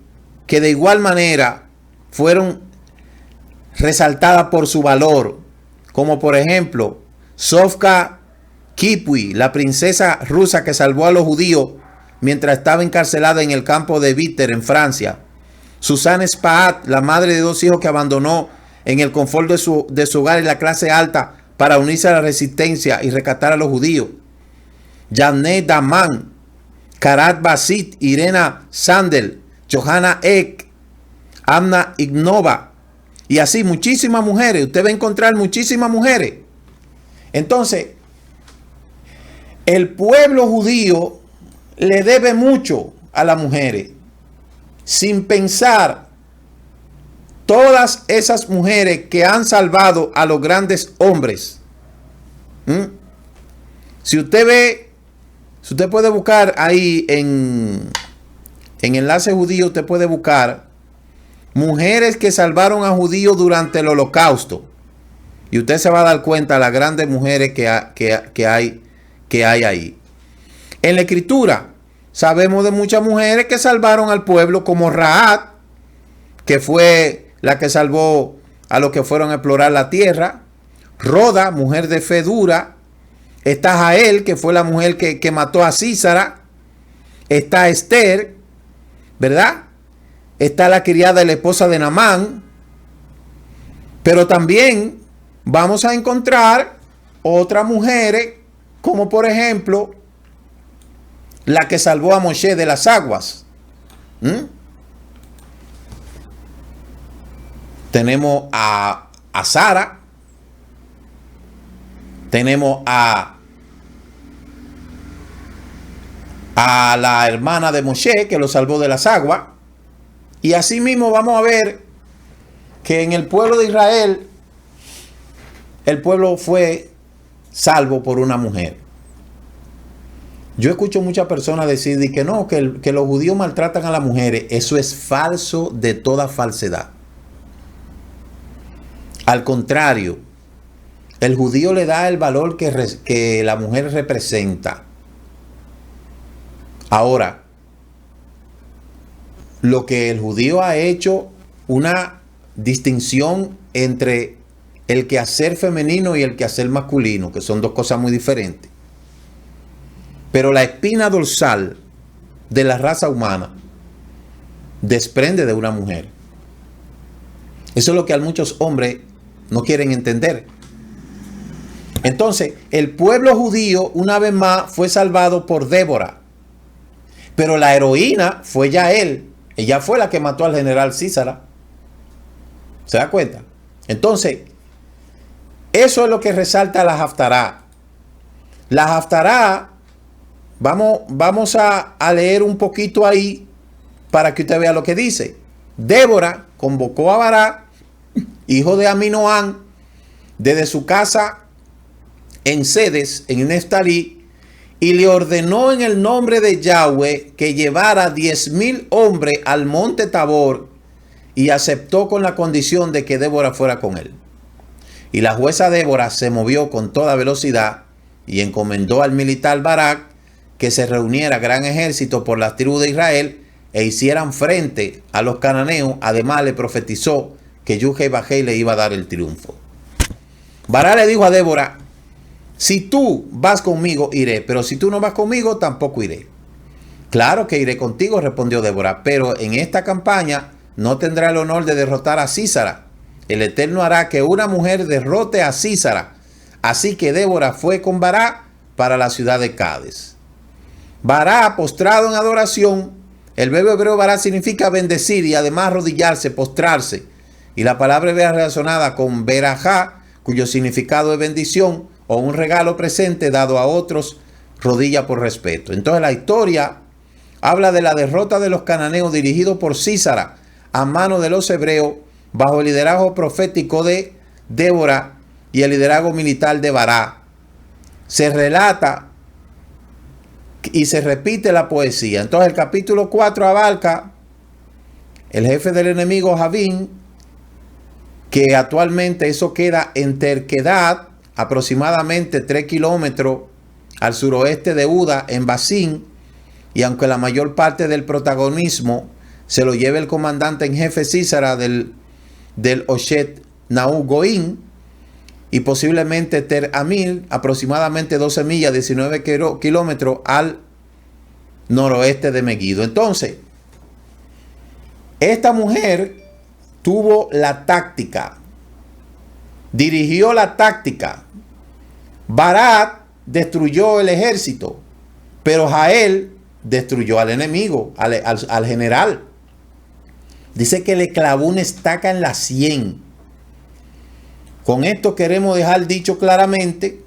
que de igual manera fueron resaltadas por su valor, como por ejemplo Sofka Kipui, la princesa rusa que salvó a los judíos mientras estaba encarcelada en el campo de Bitter en Francia. Susana Spaat, la madre de 2 hijos que abandonó en el confort de su hogar en la clase alta para unirse a la resistencia y rescatar a los judíos. Janet Daman, Karat Basit, Irena Sandel, Johanna Eck, Amna Ignova, y así muchísimas mujeres. Usted va a encontrar muchísimas mujeres. Entonces, el pueblo judío le debe mucho a las mujeres, sin pensar todas esas mujeres que han salvado a los grandes hombres. Si usted ve, si usted puede buscar ahí en Enlace Judío, usted puede buscar mujeres que salvaron a judíos durante el Holocausto, y usted se va a dar cuenta de las grandes mujeres que hay ahí. En la Escritura sabemos de muchas mujeres que salvaron al pueblo, como Rahab, que fue la que salvó a los que fueron a explorar la tierra. Roda, mujer de fe dura. Está Jael, que fue la mujer que mató a Sísara. Está Esther, ¿verdad? Está la criada y la esposa de Naamán. Pero también vamos a encontrar otras mujeres, como por ejemplo la que salvó a Moshe de las aguas. Tenemos a Sara. Tenemos a la hermana de Moshe, que lo salvó de las aguas. Y así mismo vamos a ver que en el pueblo de Israel, el pueblo fue salvo por una mujer. Yo escucho muchas personas decir que no, que los judíos maltratan a las mujeres. Eso es falso de toda falsedad. Al contrario, el judío le da el valor que la mujer representa. Ahora, lo que el judío ha hecho una distinción entre el quehacer femenino y el quehacer masculino, que son dos cosas muy diferentes. Pero la espina dorsal de la raza humana desprende de una mujer. Eso es lo que a muchos hombres no quieren entender. Entonces, el pueblo judío, una vez más, fue salvado por Débora. Pero la heroína fue Jael. Ella fue la que mató al general Sísara. ¿Se da cuenta? Entonces, eso es lo que resalta la Haftará. La Haftará, vamos a leer un poquito ahí para que usted vea lo que dice. Débora convocó a Barak, hijo de Aminoam, desde su casa en Cedes, en Neftalí, y le ordenó en el nombre de Yahweh que llevara 10,000 hombres al monte Tabor, y aceptó con la condición de que Débora fuera con él. Y la jueza Débora se movió con toda velocidad y encomendó al militar Barak que se reuniera gran ejército por las tribus de Israel e hicieran frente a los cananeos. Además le profetizó que Yuje y Bajé le iba a dar el triunfo. Bará le dijo a Débora: si tú vas conmigo, iré, pero si tú no vas conmigo, tampoco iré. Claro que iré contigo, respondió Débora, pero en esta campaña no tendrá el honor de derrotar a Sísara. El Eterno hará que una mujer derrote a Sísara. Así que Débora fue con Bará para la ciudad de Cades. Bará, postrado en adoración. El verbo hebreo Bará significa bendecir y además arrodillarse, postrarse. Y la palabra hebrea relacionada con Berajá, cuyo significado es bendición o un regalo presente dado a otros, rodilla por respeto. Entonces la historia habla de la derrota de los cananeos dirigidos por Sísara a mano de los hebreos bajo el liderazgo profético de Débora y el liderazgo militar de Bará. Se relata y se repite la poesía. Entonces el capítulo 4 abarca el jefe del enemigo Javín, que actualmente eso queda en Terquedad, aproximadamente 3 kilómetros al suroeste de Uda, en Basín, y aunque la mayor parte del protagonismo se lo lleva el comandante en jefe Sísara del Oshet Naú Goín, y posiblemente Ter Amil, aproximadamente 12 millas, 19 kilómetros al noroeste de Megiddo. Entonces, esta mujer tuvo la táctica, dirigió la táctica. Barat destruyó el ejército, pero Jael destruyó al enemigo, al general. Dice que le clavó una estaca en la sien. Con esto queremos dejar dicho claramente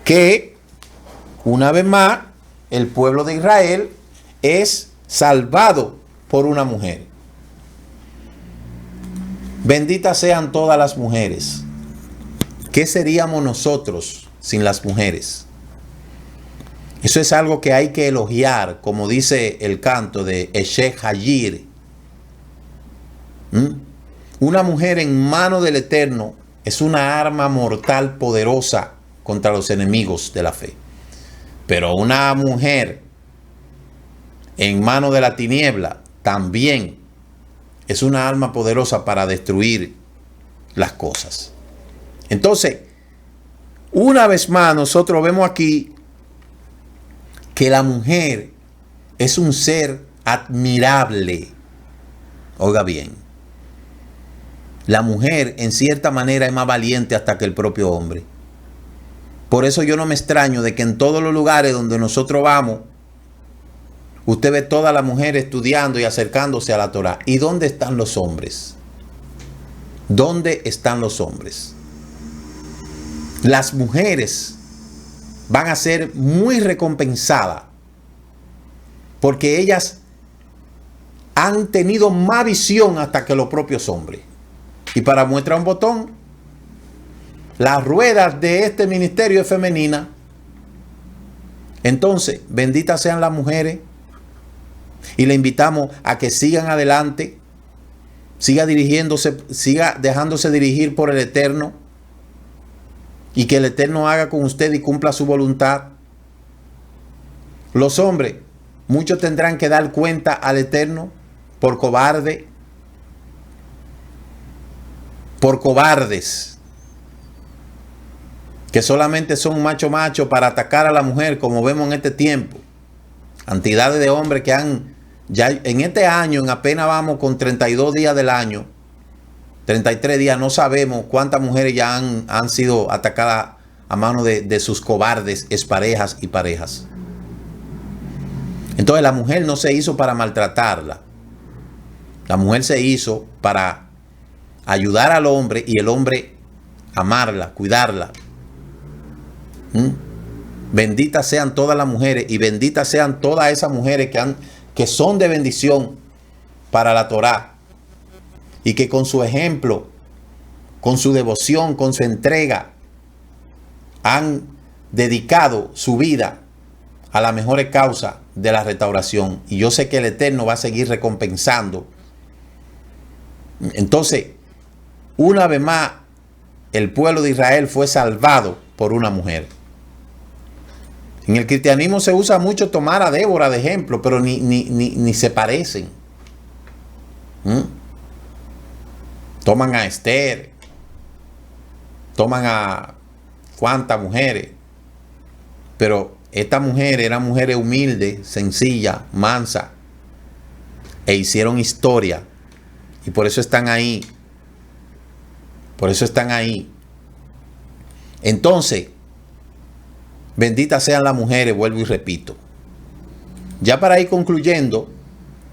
que, una vez más, el pueblo de Israel es salvado por una mujer. Benditas sean todas las mujeres. ¿Qué seríamos nosotros sin las mujeres? Eso es algo que hay que elogiar, como dice el canto de Eshek Hayir. Una mujer en mano del Eterno es una arma mortal poderosa contra los enemigos de la fe. Pero una mujer en mano de la tiniebla también es una arma poderosa para destruir las cosas. Entonces, una vez más, nosotros vemos aquí que la mujer es un ser admirable. Oiga bien. La mujer, en cierta manera, es más valiente hasta que el propio hombre. Por eso yo no me extraño de que en todos los lugares donde nosotros vamos, usted ve toda la mujer estudiando y acercándose a la Torah. ¿Y dónde están los hombres? ¿Dónde están los hombres? Las mujeres van a ser muy recompensadas porque ellas han tenido más visión hasta que los propios hombres. Y para muestra un botón, las ruedas de este ministerio es femenina. Entonces, benditas sean las mujeres. Y le invitamos a que sigan adelante, siga dirigiéndose, siga dejándose dirigir por el Eterno, y que el Eterno haga con usted y cumpla su voluntad. Los hombres, muchos tendrán que dar cuenta al Eterno por cobarde, por cobardes, que solamente son macho para atacar a la mujer, como vemos en este tiempo. Cantidades de hombres que han, ya en este año, en apenas vamos con 32 días del año, 33 días, no sabemos cuántas mujeres ya han sido atacadas a mano de sus cobardes exparejas y parejas. Entonces la mujer no se hizo para maltratarla. La mujer se hizo para ayudar al hombre y el hombre amarla, cuidarla. Benditas sean todas las mujeres y benditas sean todas esas mujeres que son de bendición para la Torá y que con su ejemplo, con su devoción, con su entrega, han dedicado su vida a la mejor causa de la restauración. Y yo sé que el Eterno va a seguir recompensando. Entonces, una vez más, el pueblo de Israel fue salvado por una mujer. En el cristianismo se usa mucho tomar a Débora de ejemplo, pero ni se parecen. Toman a Esther, toman a cuántas mujeres, pero estas mujeres eran mujeres humildes, sencillas, mansas, e hicieron historia, y por eso están ahí. Por eso están ahí. Entonces, benditas sean las mujeres, vuelvo y repito. Ya para ir concluyendo,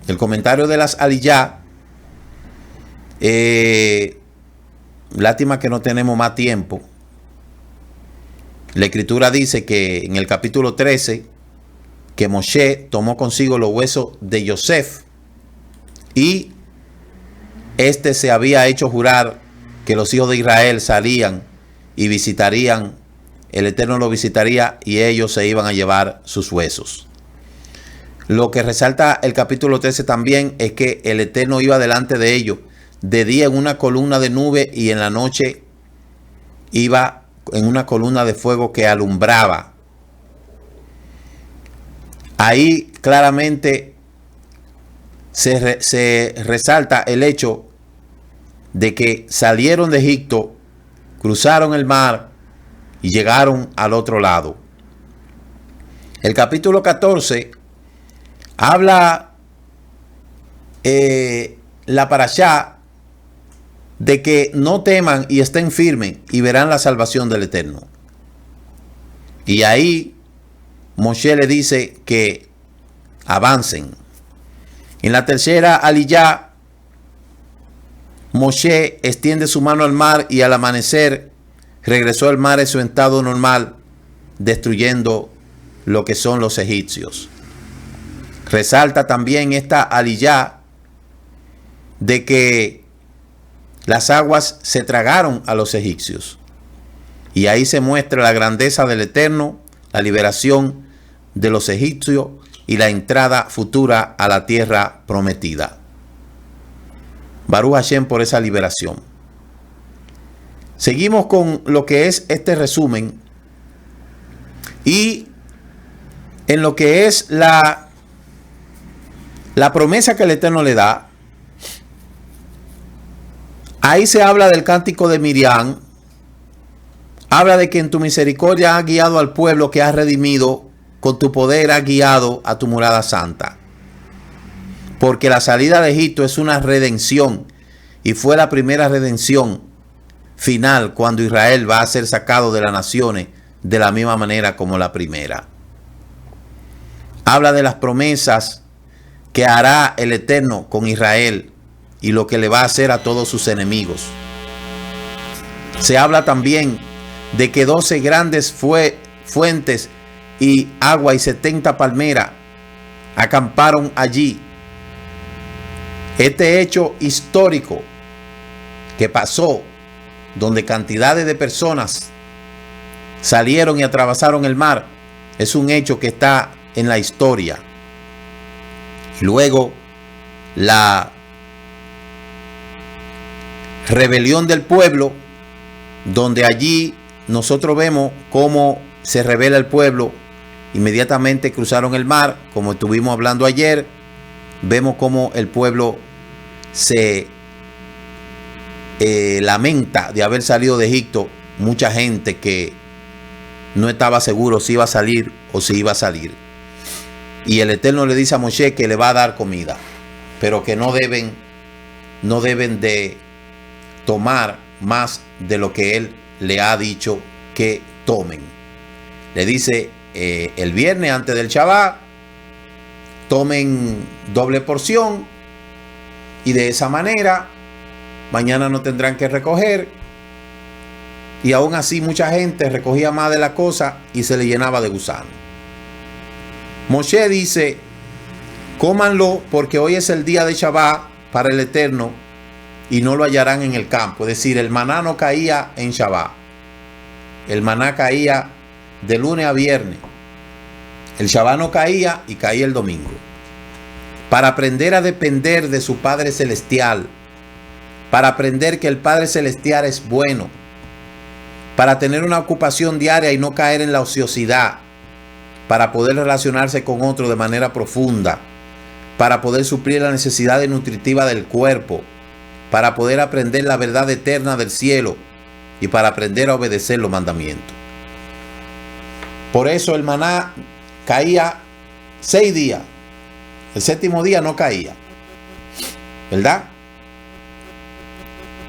el comentario de las aliyá, lástima que no tenemos más tiempo. La escritura dice que en el capítulo 13, que Moshe tomó consigo los huesos de Yosef, y este se había hecho jurar que los hijos de Israel salían y visitarían, el Eterno los visitaría y ellos se iban a llevar sus huesos. Lo que resalta el capítulo 13 también es que el Eterno iba delante de ellos, de día en una columna de nube y en la noche iba en una columna de fuego que alumbraba. Ahí claramente se resalta el hecho de que salieron de Egipto, cruzaron el mar y llegaron al otro lado. El capítulo 14 habla la parashá de que no teman y estén firmes y verán la salvación del Eterno. Y ahí Moshe le dice que avancen. En la tercera aliyá, Moshe extiende su mano al mar y al amanecer regresó el mar en su estado normal, destruyendo lo que son los egipcios. Resalta también esta aliyá de que las aguas se tragaron a los egipcios. Y ahí se muestra la grandeza del Eterno, la liberación de los egipcios y la entrada futura a la tierra prometida. Baruch Hashem por esa liberación. Seguimos con lo que es este resumen. Y en lo que es la promesa que el Eterno le da, ahí se habla del cántico de Miriam. Habla de que en tu misericordia has guiado al pueblo que has redimido, con tu poder has guiado a tu morada santa. Porque la salida de Egipto es una redención y fue la primera redención final cuando Israel va a ser sacado de las naciones de la misma manera como la primera. Habla de las promesas que hará el Eterno con Israel y lo que le va a hacer a todos sus enemigos. Se habla también de que 12 grandes fuentes y agua y 70 palmeras acamparon allí. Este hecho histórico que pasó, donde cantidades de personas salieron y atravesaron el mar, es un hecho que está en la historia. Luego, la rebelión del pueblo, donde allí nosotros vemos cómo se rebela el pueblo, inmediatamente cruzaron el mar, como estuvimos hablando ayer. Vemos cómo el pueblo se lamenta de haber salido de Egipto. Mucha gente que no estaba seguro si iba a salir o si iba a salir. Y el Eterno le dice a Moshe que le va a dar comida, pero que no deben de tomar más de lo que él le ha dicho que tomen. Le dice el viernes antes del Shabbat, tomen doble porción y de esa manera mañana no tendrán que recoger. Y aún así mucha gente recogía más de la cosa y se le llenaba de gusano. Moshe dice: cómanlo porque hoy es el día de Shabbat para el Eterno y no lo hallarán en el campo. Es decir, el maná no caía en Shabbat. El maná caía de lunes a viernes. El Shabbat no caía y caía el domingo. Para aprender a depender de su Padre Celestial. Para aprender que el Padre Celestial es bueno. Para tener una ocupación diaria y no caer en la ociosidad. para poder relacionarse con otro de manera profunda, para poder suplir las necesidades nutritivas del cuerpo, para poder aprender la verdad eterna del cielo y para aprender a obedecer los mandamientos. Por eso el maná caía 6 días. El séptimo día no caía, ¿verdad?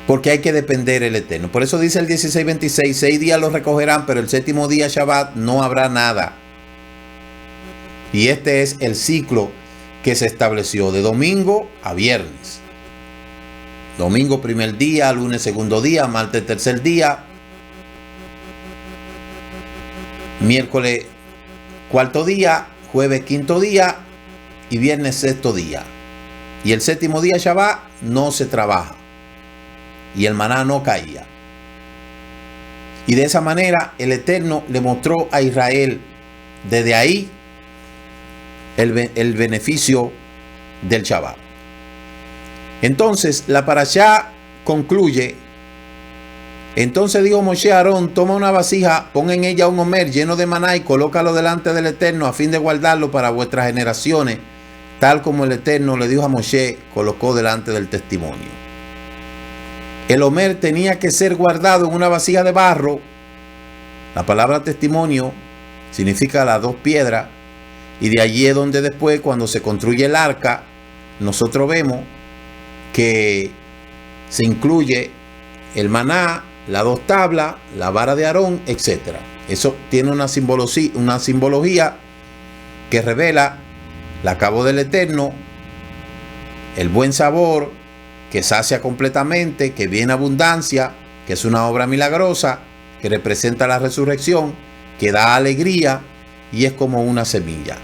Porque hay que depender del Eterno. Por eso dice el 16:26, 6 días los recogerán, pero el séptimo día Shabbat no habrá nada. Y este es el ciclo que se estableció de domingo a viernes. Domingo primer día, lunes segundo día, martes tercer día, miércoles cuarto día, jueves quinto día y viernes sexto día. Y el séptimo día Shabbat no se trabaja. Y el maná no caía. Y de esa manera el Eterno le mostró a Israel desde ahí el beneficio del Shabbat. Entonces la parashá concluye. Entonces dijo Moshe a Aarón: toma una vasija, pon en ella un homer lleno de maná y colócalo delante del Eterno a fin de guardarlo para vuestras generaciones, tal como el Eterno le dijo a Moshe, colocó delante del testimonio. El homer tenía que ser guardado en una vasija de barro. La palabra testimonio significa las 2 piedras, y de allí es donde después, cuando se construye el arca, nosotros vemos que se incluye el maná, las 2 tablas, la vara de Aarón, etc. Eso tiene una simbología que revela la cabo del Eterno, el buen sabor, que sacia completamente, que viene abundancia, que es una obra milagrosa, que representa la resurrección, que da alegría y es como una semilla.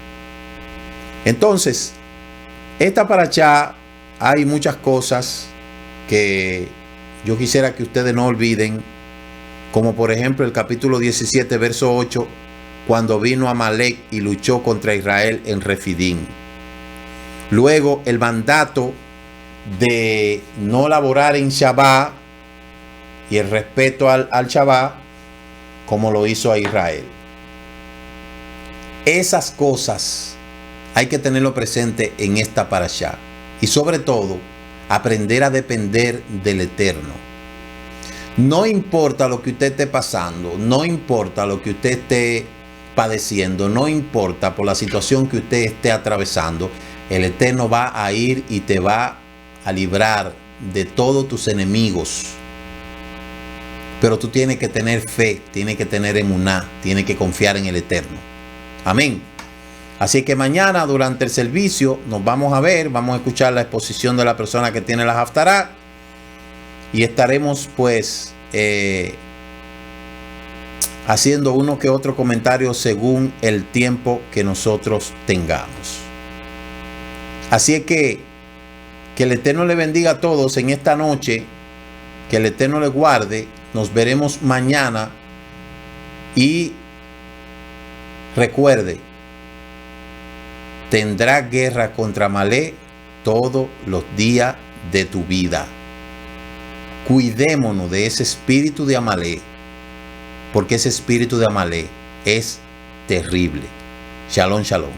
Entonces, esta parashá hay muchas cosas que yo quisiera que ustedes no olviden, como por ejemplo el capítulo 17, verso 8, cuando vino Amalek y luchó contra Israel en Refidim. Luego el mandato de no laborar en Shabbat y el respeto al Shabbat, como lo hizo a Israel. Esas cosas hay que tenerlo presente en esta parashá. Y sobre todo, aprender a depender del Eterno. No importa lo que usted esté pasando, no importa lo que usted esté padeciendo, no importa por la situación que usted esté atravesando, el Eterno va a ir y te va a librar de todos tus enemigos. Pero tú tienes que tener fe, tienes que tener emuná, tienes que confiar en el Eterno. Amén. Así que mañana durante el servicio nos vamos a ver, vamos a escuchar la exposición de la persona que tiene la Haftará y estaremos pues haciendo uno que otro comentario según el tiempo que nosotros tengamos. Así es que el Eterno le bendiga a todos en esta noche, que el Eterno le guarde. Nos veremos mañana y recuerde, tendrá guerra contra Amalek todos los días de tu vida. Cuidémonos de ese espíritu de Amalek, porque ese espíritu de Amalek es terrible. Shalom, shalom.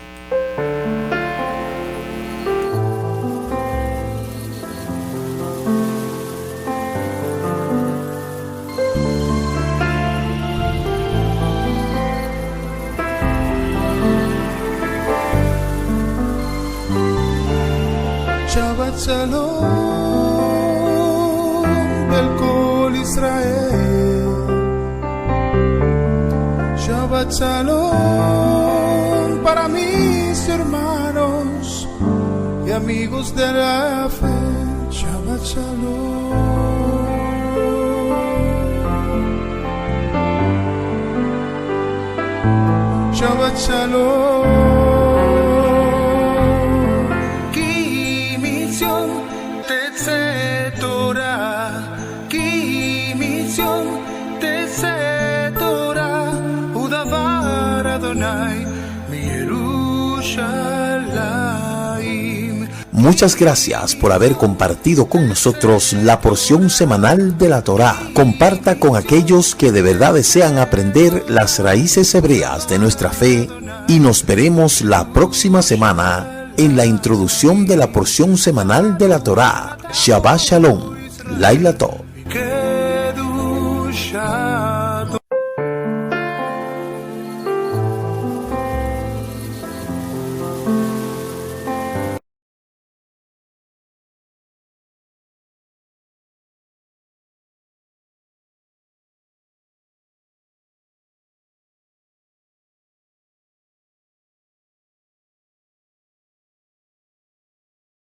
Shabbat Shalom del Kol Israel. Shabbat Shalom para mis hermanos y amigos de la fe. Shabbat Shalom. Shabbat Shalom. Muchas gracias por haber compartido con nosotros la porción semanal de la Torá. Comparta con aquellos que de verdad desean aprender las raíces hebreas de nuestra fe y nos veremos la próxima semana en la introducción de la porción semanal de la Torá. Shabbat Shalom. Laila Tov.